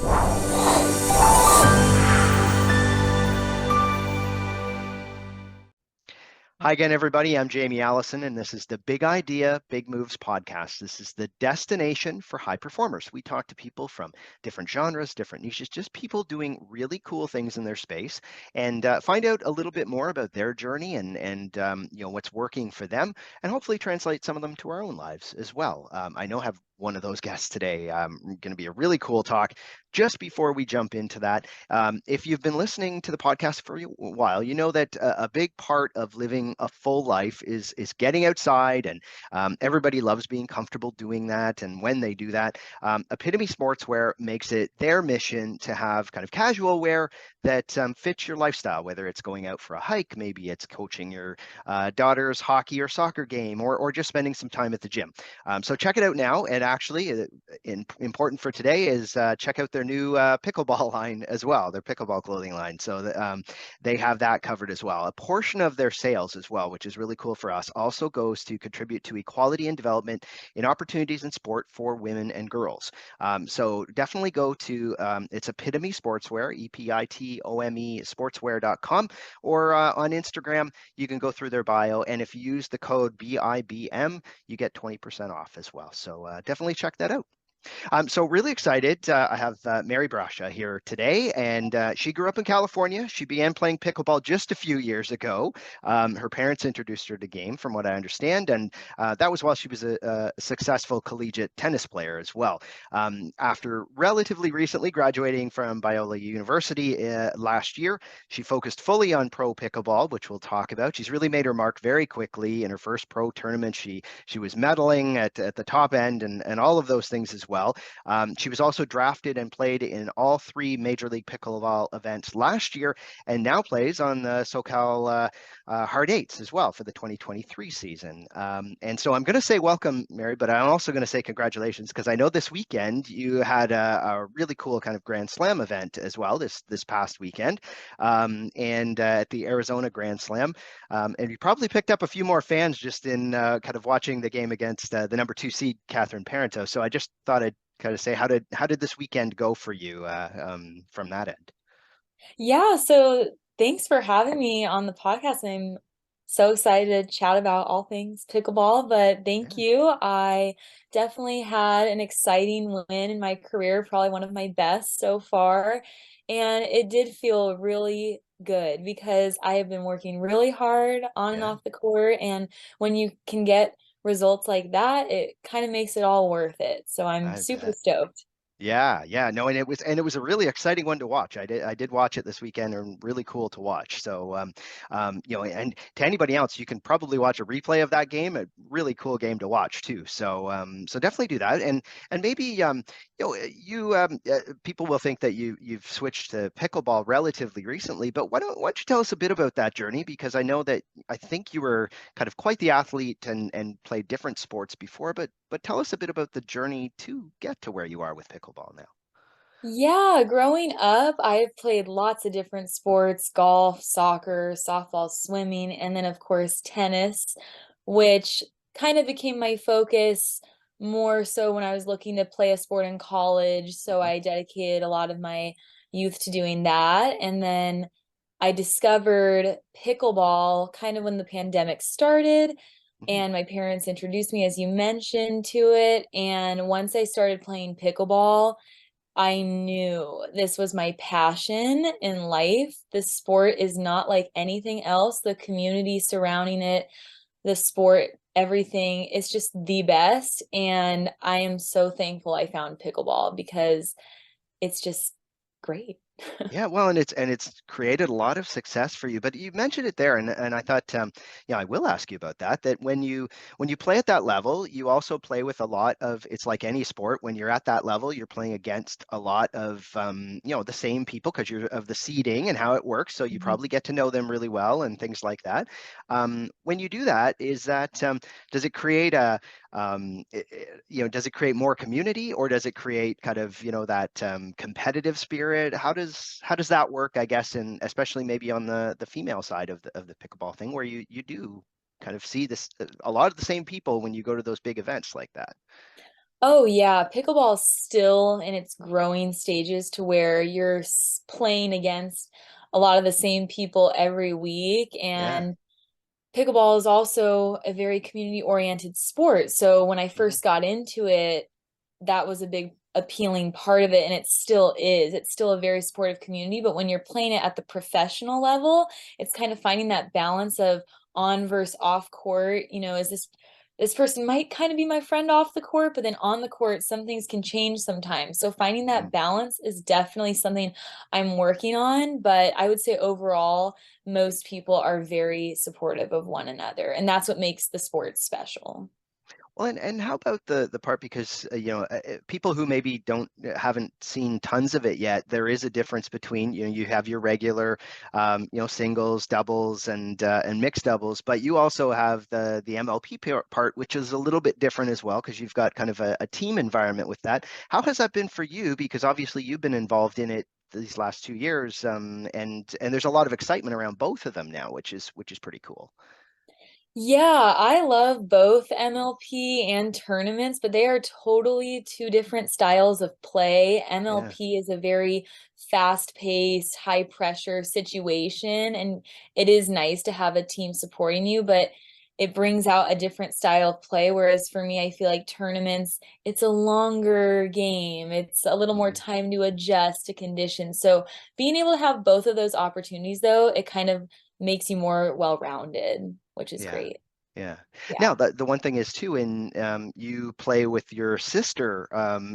Hi again, everybody. I'm Jamie Allison, and this is the Big Idea, Big Moves podcast. This is the destination for high performers. We talk to people from different genres, different niches, just people doing really cool things in their space, and find out a little bit more about their journey and what's working for them, and hopefully translate some of them to our own lives as well. I know I have one of those guests today. Going to be a really cool talk. Just before we jump into that, if you've been listening to the podcast for a while, you know that a big part of living a full life is getting outside, and everybody loves being comfortable doing that. And when they do that, Epitome Sportswear makes it their mission to have kind of casual wear that fits your lifestyle, whether it's going out for a hike, maybe it's coaching your daughter's hockey or soccer game, or just spending some time at the gym. So check it out now. And actually, important for today is check out their new pickleball line as well, their pickleball clothing line. So they have that covered as well. A portion of their sales as well, which is really cool for us, also goes to contribute to equality and development in opportunities in sport for women and girls. So definitely go to, it's Epitome Sportswear, EPITOME sportswear.com, or on Instagram, you can go through their bio. And if you use the code BIBM, you get 20% off as well. So definitely check that out. So really excited. I have Mary Brascia here today, and she grew up in California. She began playing pickleball just a few years ago. Her parents introduced her to the game, from what I understand, and that was while she was a successful collegiate tennis player as well. After relatively recently graduating from Biola University last year, she focused fully on pro pickleball, which we'll talk about. She's really made her mark very quickly. In her first pro tournament, she was medaling at the top end and all of those things as well. She was also drafted and played in all three Major League Pickleball events last year, and now plays on the SoCal Hard Eights as well for the 2023 season. And so I'm going to say welcome, Mary, but I'm also going to say congratulations, because I know this weekend you had a really cool kind of Grand Slam event as well this past weekend, and at the Arizona Grand Slam. And you probably picked up a few more fans just in kind of watching the game against the number 2 seed, Catherine Parenteau. So I just thought I'd kind of say, how did this weekend go for you from that end? Yeah, so thanks for having me on the podcast. I'm so excited to chat about all things pickleball, but thank Yeah, you. I definitely had an exciting win in my career, probably one of my best so far. And it did feel really good because I have been working really hard on and yeah, off the court. And when you can get results like that, it kind of makes it all worth it. So I'm I super bet. stoked. Yeah, no, and it was a really exciting one to watch. I did watch it this weekend, and really cool to watch. So, and to anybody else, you can probably watch a replay of that game. A really cool game to watch too. So, so definitely do that, and maybe people will think that you've switched to pickleball relatively recently, but why don't you tell us a bit about that journey? Because I think you were kind of quite the athlete and played different sports before, but tell us a bit about the journey to get to where you are with pickleball now. Yeah, growing up, I've played lots of different sports, golf, soccer, softball, swimming, and then of course tennis, which kind of became my focus more so when I was looking to play a sport in college. So Mhm, I dedicated a lot of my youth to doing that. And then I discovered pickleball kind of when the pandemic started, mhm. and my parents introduced me, as you mentioned, to it. And once I started playing pickleball, I knew this was my passion in life. The sport is not like anything else. The community surrounding it, the sport, everything, it's just the best. And I am so thankful I found pickleball because it's just great. Yeah, well, and it's created a lot of success for you. But you mentioned it there, and I thought, I will ask you about that. That when you play at that level, you also play with a lot of. It's like any sport. When you're at that level, you're playing against a lot of the same people, because you're of the seeding and how it works. So you Mhm. probably get to know them really well and things like that. When you do that, does it create does it create more community, or does it create kind of, that competitive spirit? How does that work, I guess, and especially maybe on the female side of the pickleball thing, where you do kind of see this a lot of the same people when you go to those big events like that. Oh yeah, pickleball is still in its growing stages to where you're playing against a lot of the same people every week. Yeah. And pickleball is also a very community-oriented sport. So when I Mhm. first got into it, that was a big appealing part of it, and it still is. It's still a very supportive community, but when you're playing it at the professional level, it's kind of finding that balance of on versus off court. Is this person might kind of be my friend off the court, but then on the court, some things can change sometimes. So finding that Mhm. balance is definitely something I'm working on, but I would say overall, most people are very supportive of one another, and that's what makes the sport special. Well, and how about the part because people who maybe don't haven't seen tons of it yet, there is a difference between you have your regular singles, doubles, and mixed doubles, but you also have the MLP part, which is a little bit different as well because you've got kind of a team environment with that. How has that been for you? Because obviously you've been involved in it these last 2 years, and there's a lot of excitement around both of them now, which is pretty cool. Yeah, I love both MLP and tournaments, but they are totally two different styles of play. Yeah. MLP is a very fast-paced, high-pressure situation, and it is nice to have a team supporting you, but it brings out a different style of play. Whereas for me, I feel like tournaments, it's a longer game. It's a little more Mhm. time to adjust to conditions. So being able to have both of those opportunities, though, it kind of makes you more well-rounded, which is Yeah. great. Yeah. Now, Yeah. the one thing is too, in you play with your sister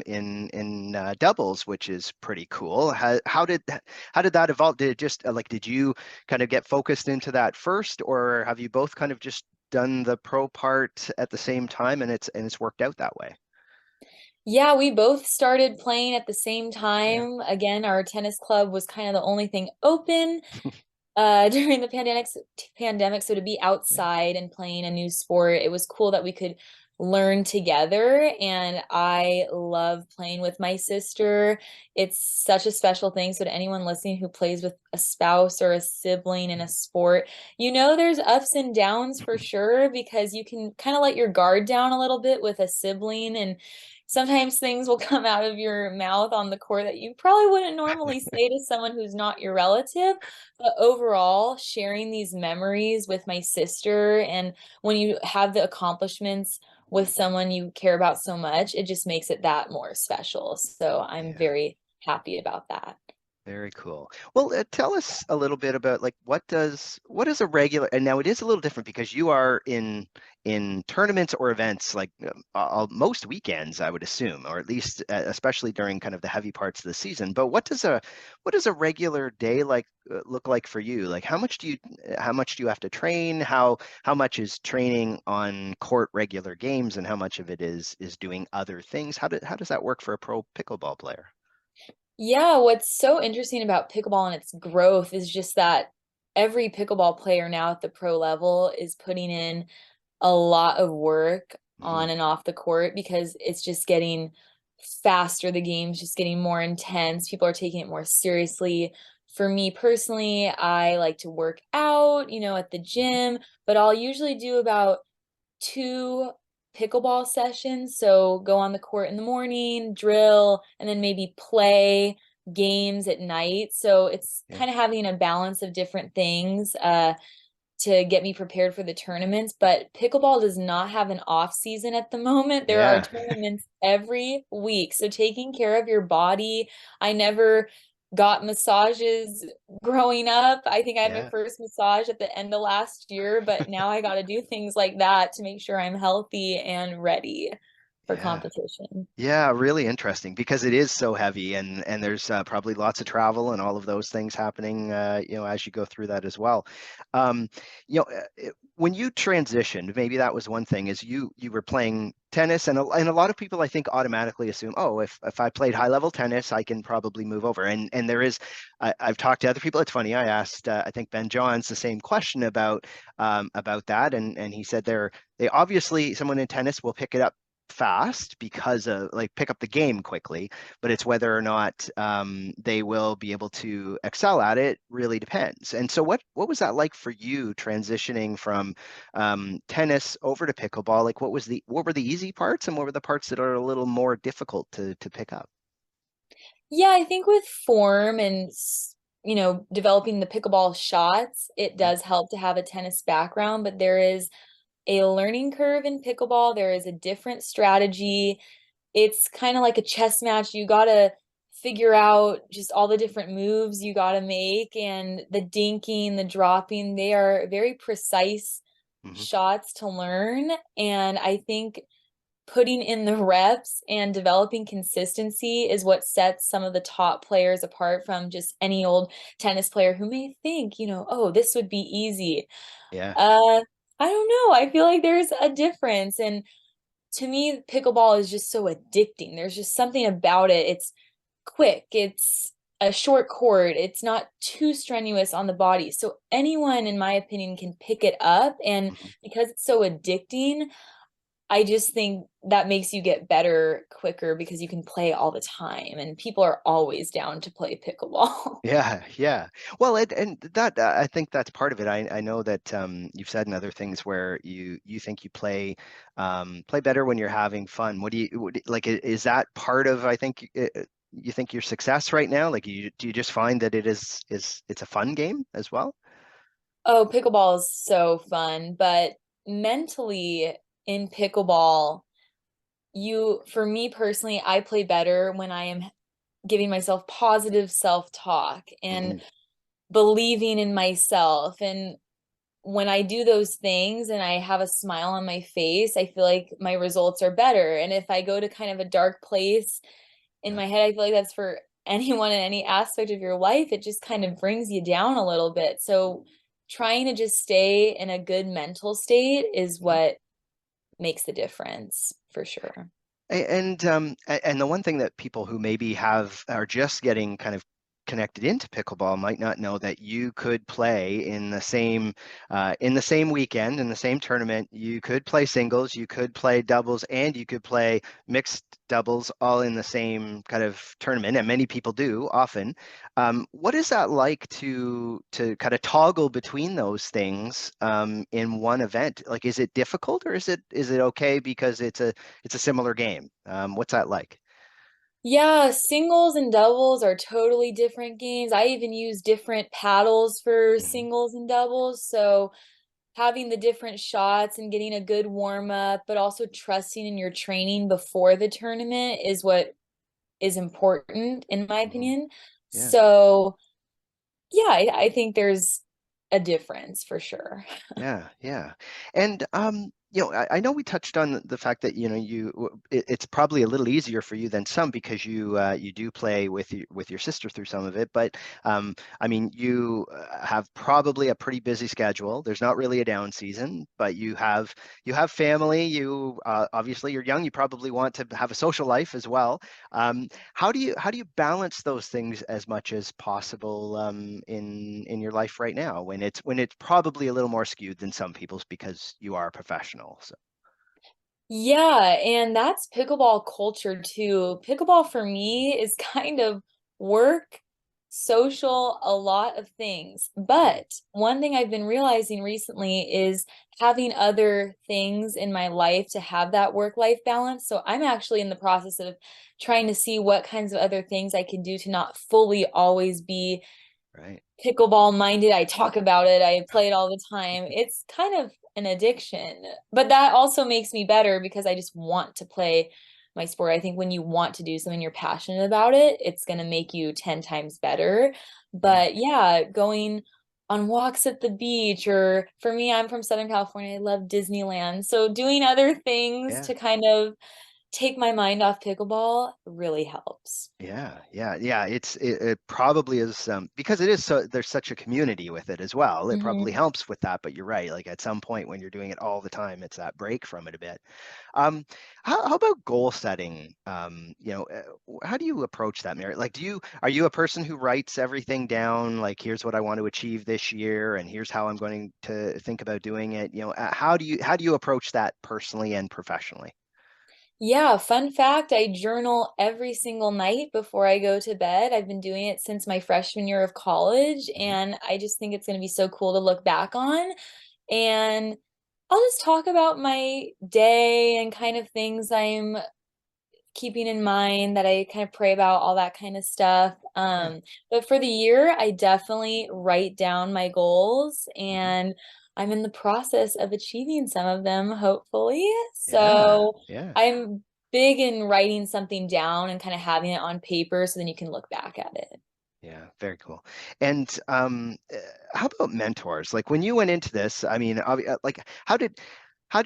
in doubles, which is pretty cool. How did that evolve? Did it just did you kind of get focused into that first, or have you both kind of just done the pro part at the same time, and it's worked out that way? Yeah, we both started playing at the same Yeah. time. Again, our tennis club was kind of the only thing open during the pandemic. So to be Yeah. outside and playing a new sport, it was cool that we could learn together. And I love playing with my sister. It's such a special thing. So to anyone listening who plays with a spouse or a sibling in a sport, there's ups and downs for sure because you can kind of let your guard down a little bit with a sibling, and sometimes things will come out of your mouth on the court that you probably wouldn't normally say to someone who's not your relative. But overall, sharing these memories with my sister, and when you have the accomplishments with someone you care about so much, it just makes it that more special. So I'm Yeah. very happy about that. Very cool. Well, tell us a little bit about like what is a regular, and now it is a little different because you are in tournaments or events like most weekends, I would assume, or at least especially during kind of the heavy parts of the season. But what does a regular day look like for you? Like how much do you have to train? How much is training on court regular games, and how much of it is doing other things? How does that work for a pro pickleball player? Yeah, what's so interesting about pickleball and its growth is just that every pickleball player now at the pro level is putting in a lot of work Hmm. on and off the court because it's just getting faster. The game's just getting more intense. People are taking it more seriously. For me personally, I like to work out, at the gym, but I'll usually do about two pickleball sessions. So go on the court in the morning, drill, and then maybe play games at night. So it's Yeah. kind of having a balance of different things to get me prepared for the tournaments. But pickleball does not have an off season at the moment. There are Yeah. tournaments every week. So taking care of your body, I never got massages growing up. I think I had my Yeah. first massage at the end of last year, but now I got to do things like that to make sure I'm healthy and ready for Yeah. competition. Yeah, really interesting because it is so heavy and there's probably lots of travel and all of those things happening as you go through that as well. Um, when you transitioned, maybe that was one thing is you were playing tennis and a lot of people I think automatically assume, oh, if I played high level tennis, I can probably move over. And there is I've talked to other people. It's funny. I asked I think Ben Johns the same question about that and he said they obviously someone in tennis will pick it up fast because of like pick up the game quickly, but it's whether or not they will be able to excel at it really depends. And so what was that like for you transitioning from tennis over to pickleball? Like what were the easy parts and what were the parts that are a little more difficult to pick up? Yeah, I think with form and developing the pickleball shots, it Mhm. does help to have a tennis background, but there is a learning curve in pickleball. There is a different strategy. It's kind of like a chess match. You gotta figure out just all the different moves you gotta make, and the dinking, the dropping, they are very precise Mhm. shots to learn. And I think putting in the reps and developing consistency is what sets some of the top players apart from just any old tennis player who may think, oh, this would be easy. Yeah. Uh, I don't know. I feel like there's a difference. And to me, pickleball is just so addicting. There's just something about it. It's quick, it's a short court, it's not too strenuous on the body. So anyone, in my opinion, can pick it up. And Mhm. because it's so addicting, I just think that makes you get better quicker because you can play all the time and people are always down to play pickleball. Yeah, yeah. Well, and that I think that's part of it. I know that you've said in other things where you think you play better when you're having fun. Like? Is that part of I think you think your success right now? Like, do you just find that it's a fun game as well? Oh, pickleball is so fun, but mentally in pickleball, for me personally, I play better when I am giving myself positive self-talk and Hmm. believing in myself. And when I do those things and I have a smile on my face, I feel like my results are better. And if I go to kind of a dark place in Yeah. my head, I feel like that's for anyone in any aspect of your life. It just kind of brings you down a little bit. So trying to just stay in a good mental state is Mhm. what makes the difference for sure. And the one thing that people who maybe are just getting kind of connected into pickleball might not know that you could play in the same weekend in the same tournament. You could play singles, you could play doubles, and you could play mixed doubles all in the same kind of tournament. And many people do often. What is that like to kind of toggle between those things in one event? Like, is it difficult or is it okay because it's a similar game? What's that like? Yeah, singles and doubles are totally different games. I even use different paddles for Mhm. singles and doubles. So having the different shots and getting a good warm up, but also trusting in your training before the tournament is what is important, in my Mhm. opinion. Yeah. So, yeah, I think there's a difference for sure. Yeah, yeah. And I know we touched on the fact that, it's probably a little easier for you than some because you do play with your sister through some of it, but I mean, you have probably a pretty busy schedule. There's not really a down season, but you have family, you obviously you're young, you probably want to have a social life as well. How do you balance those things as much as possible in your life right now when it's probably a little more skewed than some people's because you are a professional. So. Yeah, and that's pickleball culture too. Pickleball for me is kind of work, social, a lot of things. Mhm. But one thing I've been realizing recently is having other things in my life to have that work-life balance. So I'm actually in the process of trying to see what kinds of other things I can do to not fully always be Right. pickleball minded. I talk about it. I play it all the time. It's kind of an addiction, but that also makes me better because I just want to play my sport. I think when you want to do something, you're passionate about it, it's going to make you 10 times better. Yeah. But yeah, going on walks at the beach, or for me, I'm from Southern California. I love Disneyland. So doing other things Yeah. to kind of take my mind off pickleball really helps. Yeah, yeah, yeah. It probably is because it is so there's such a community with it as well. It probably Mhm. helps with that, but you're right. Like at some point when you're doing it all the time, it's that break from it a bit. Um, how about goal setting? How do you approach that, Mary? Like, are you a person who writes everything down? Like, here's what I want to achieve this year, and here's how I'm going to think about doing it. How do you approach that personally and professionally? Yeah, fun fact, I journal every single night before I go to bed. I've been doing it since my freshman year of college, Mhm. and I just think it's going to be so cool to look back on. And I'll just talk about my day and kind of things I'm keeping in mind that I kind of pray about, all that kind of stuff. Yeah. But for the year, I definitely write down my goals, Mhm. and I'm in the process of achieving some of them, hopefully. Yeah. So Yeah. I'm big in writing something down and kind of having it on paper so then you can look back at it. Yeah, very cool. And how about mentors? Like when you went into this, I mean, like how did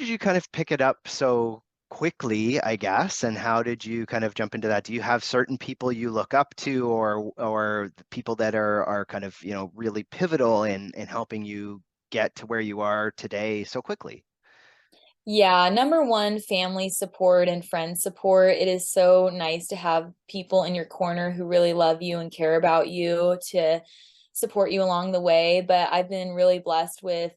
you kind of pick it up so quickly, I guess, and how did you kind of jump into that? Do you have certain people you look up to, or the people that are kind of, really pivotal in helping you get to where you are today so quickly? Yeah, number one, family support and friend support. It is so nice to have people in your corner who really love you and care about you to support you along the way. But I've been really blessed with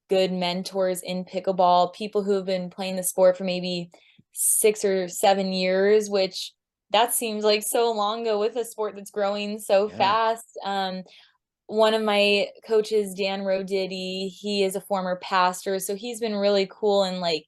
good mentors in pickleball, people who have been playing the sport for maybe 6 or 7 years, which that seems like so long ago with a sport that's growing so Yeah. fast. One of my coaches, Dan Roditi, he is a former pastor, so he's been really cool in like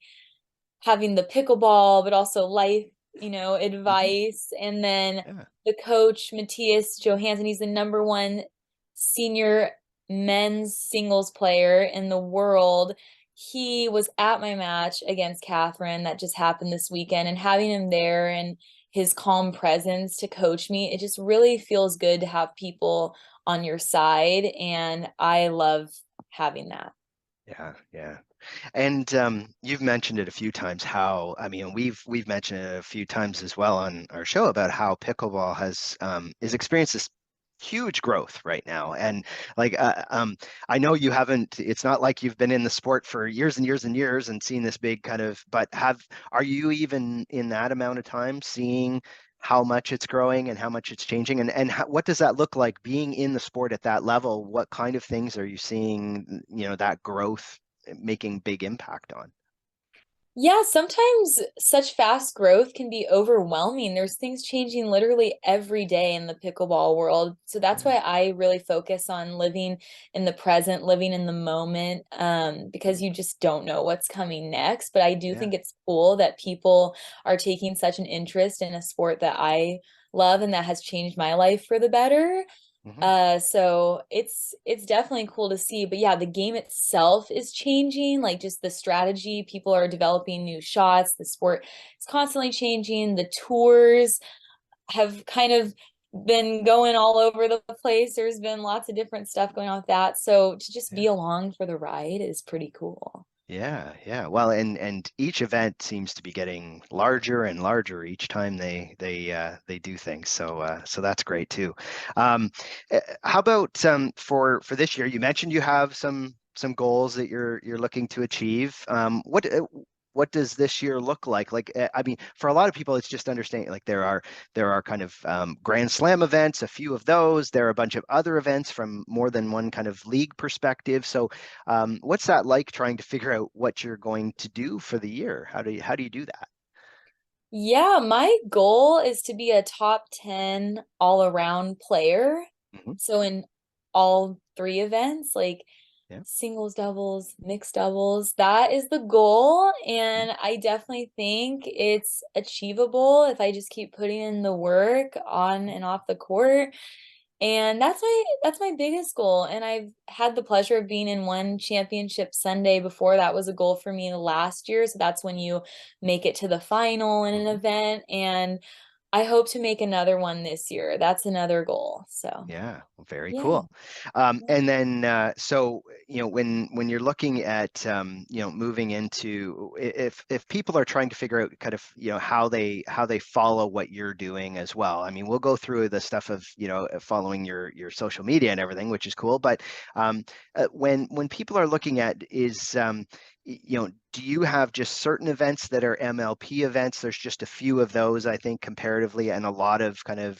having the pickleball, but also life, Hmm. advice. And then Yeah. the coach, Matthias Johansson, he's the number one senior men's singles player in the world. He was at my match against Catherine that just happened this weekend, and having him there and his calm presence to coach me, it just really feels good to have people on your side. And I love having that. Yeah. Yeah. And you've mentioned it a few times how, I mean, we've mentioned it a few times as well on our show about how pickleball is experienced this huge growth right now. And like, I know you haven't, it's not like you've been in the sport for years and years and years and seen this big kind of, but are you even in that amount of time seeing how much it's growing and how much it's changing? And what does that look like being in the sport at that level? What kind of things are you seeing, that growth making big impact on? Yeah, sometimes such fast growth can be overwhelming. There's things changing literally every day in the pickleball world. So that's Yeah. why I really focus on living in the present, living in the moment, because Mhm. you just don't know what's coming next. But I do Yeah. think it's cool that people are taking such an interest in a sport that I love and that has changed my life for the better. Hmm. So it's definitely cool to see. But yeah, the game itself is changing, like just the strategy. People are developing new shots. The sport is constantly changing. The tours have kind of been going all over the place. There's been lots of different stuff going on with that. So to just be Yeah. along for the ride is pretty cool. Yeah, yeah. Well, and each event seems to be getting larger and larger each time they do things. So that's great too. Um, how about for this year? You mentioned you have some goals that you're looking to achieve. What does this year look like? Like, I mean, for a lot of people, it's just understanding. Like, there are kind of Grand Slam events, a few of those. There are a bunch of other events from more than one kind of league perspective. So what's that like trying to figure out what you're going to do for the year? How do you do that? Yeah, my goal is to be a top 10 all around player. Hmm. So in all three events, like Yeah. singles, doubles, mixed doubles, that is the goal. Mhm. And I definitely think it's achievable if I just keep putting in the work on and off the court. And that's my biggest goal. And I've had the pleasure of being in one championship Sunday before. That was a goal for me last year. So that's when you make it to the final in an Mhm. event. And I hope to make another one this year. That's another goal. So Yeah, well, very yeah. cool. And then, so when you're looking at moving into if people are trying to figure out kind of how they follow what you're doing as well. I mean, we'll go through the stuff of following your social media and everything, which is cool. But when people are looking at do you have just certain events that are MLP events? There's just a few of those, I think, comparatively, and a lot of kind of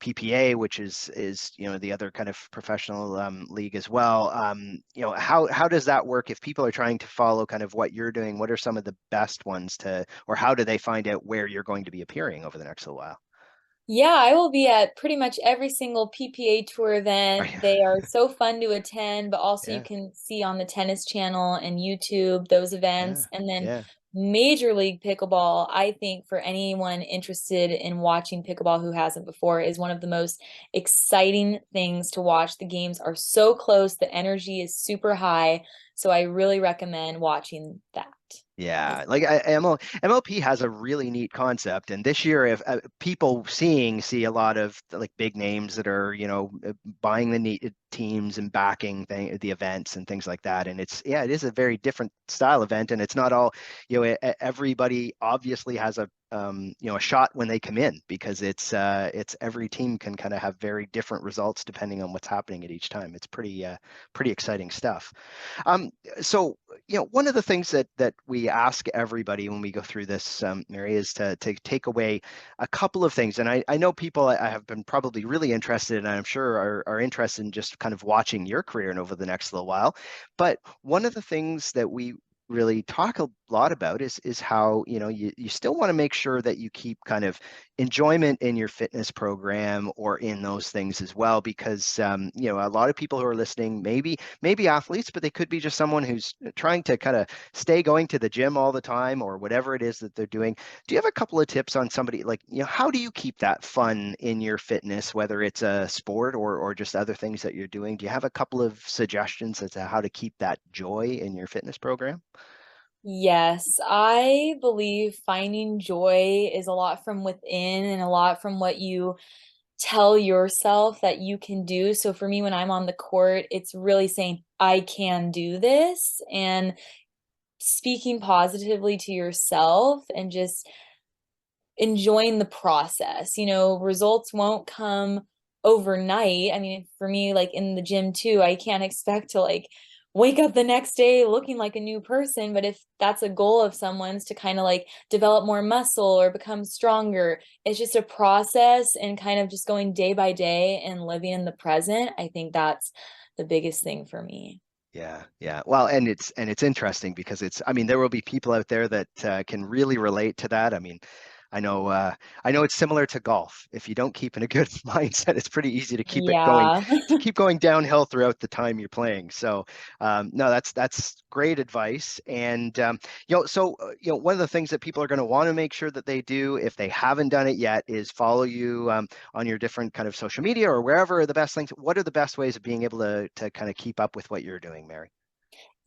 PPA, which is the other kind of professional league as well. How does that work if people are trying to follow kind of what you're doing? What are some of the best ones to, or how do they find out where you're going to be appearing over the next little while? Yeah, I will be at pretty much every single PPA Tour event. They are so fun to attend, but also you Yeah, can see on the tennis channel and YouTube those yeah, events. And then yeah. Major League Pickleball, I think for anyone interested in watching pickleball who hasn't before, is one of the most exciting things to watch. The games are so close, the energy is super high. So I really recommend watching that. Yeah, like MLP has a really neat concept, and this year, if people see a lot of like big names that are buying the neat teams and backing the events and things like that, and it is a very different style event, and it's not all everybody obviously has a shot when they come in because it's every team can kind of have very different results depending on what's happening at each time. It's pretty exciting stuff. Um, so, one of the things that we ask everybody when we go through this, Mary, is to take away a couple of things. And I know people I have been probably really interested, and I'm sure are interested in just kind of watching your career and over the next little while. But one of the things that we really talk a lot about is how you still want to make sure that you keep kind of enjoyment in your fitness program or in those things as well, because a lot of people who are listening maybe athletes, but they could be just someone who's trying to kind of stay going to the gym all the time or whatever it is that they're doing. Do you have a couple of tips on somebody, like, how do you keep that fun in your fitness, whether it's a sport or just other things that you're doing? Do you have a couple of suggestions as to how to keep that joy in your fitness program? Yes, I believe finding joy is a lot from within and a lot from what you tell yourself that you can do. So for me, when I'm on the court, it's really saying, I can do this, and speaking positively to yourself and just enjoying the process. Results won't come overnight. I mean, for me, like in the gym too, I can't expect to like wake up the next day looking like a new person. But if that's a goal of someone's to kind of like develop more muscle or become stronger, it's just a process and kind of just going day by day and living in the present. I think that's the biggest thing for me. Yeah, yeah. Well, and it's interesting because I mean, there will be people out there that can really relate to that. I mean, I know it's similar to golf. If you don't keep in a good mindset, it's pretty easy to Yeah. keep going downhill throughout the time you're playing. So, no, that's great advice. And one of the things that people are going to want to make sure that they do, if they haven't done it yet, is follow you on your different kind of social media or wherever are the best things. What are the best ways of being able to kind of keep up with what you're doing, Mary?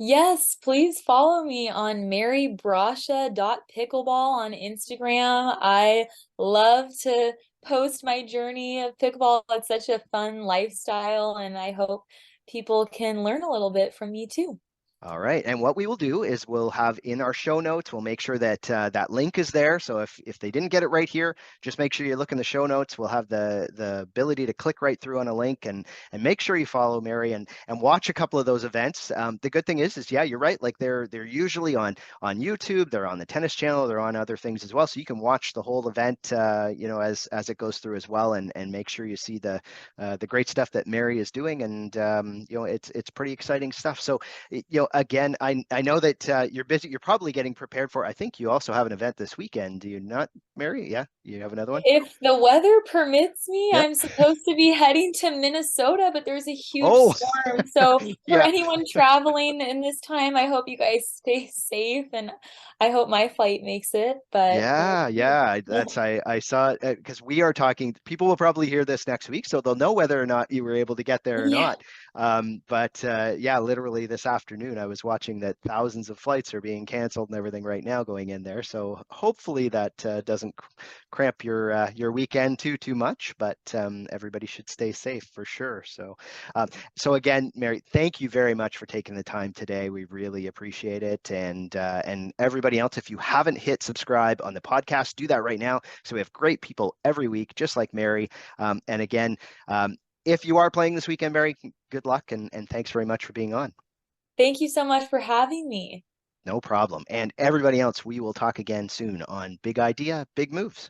Yes, please follow me on marybrascia.pickleball on Instagram. I love to post my journey of pickleball. It's such a fun lifestyle, and I hope people can learn a little bit from me too. All right. And what we will do is we'll have in our show notes, we'll make sure that that link is there. So if they didn't get it right here, just make sure you look in the show notes. We'll have the ability to click right through on a link and make sure you follow Mary and watch a couple of those events. The good thing is yeah, you're right. Like they're usually on YouTube, they're on the tennis channel, they're on other things as well. So you can watch the whole event, as it goes through as well, and make sure you see the great stuff that Mary is doing. And it's pretty exciting stuff. So again, I know that you're busy. You're probably getting prepared for. I think you also have an event this weekend. Do you not, Mary? Yeah, you have another one. If the weather permits me, Yep. I'm supposed to be heading to Minnesota, but there's a huge Oh, storm. So for yeah. anyone traveling in this time, I hope you guys stay safe, and I hope my flight makes it. But we'll Yeah, see. yeah. I saw it because we are talking. People will probably hear this next week, so they'll know whether or not you were able to get there or Yeah. not. But yeah, literally this afternoon, I was watching that thousands of flights are being canceled and everything right now going in there. So hopefully that doesn't cramp your weekend too much. But everybody should stay safe for sure. Um, so again, Mary, thank you very much for taking the time today. We really appreciate it. And everybody else, if you haven't hit subscribe on the podcast, do that right now. So we have great people every week, just like Mary. And again, if you are playing this weekend, Mary, good luck and thanks very much for being on. Thank you so much for having me. No problem. And everybody else, we will talk again soon on Big Idea, Big Moves.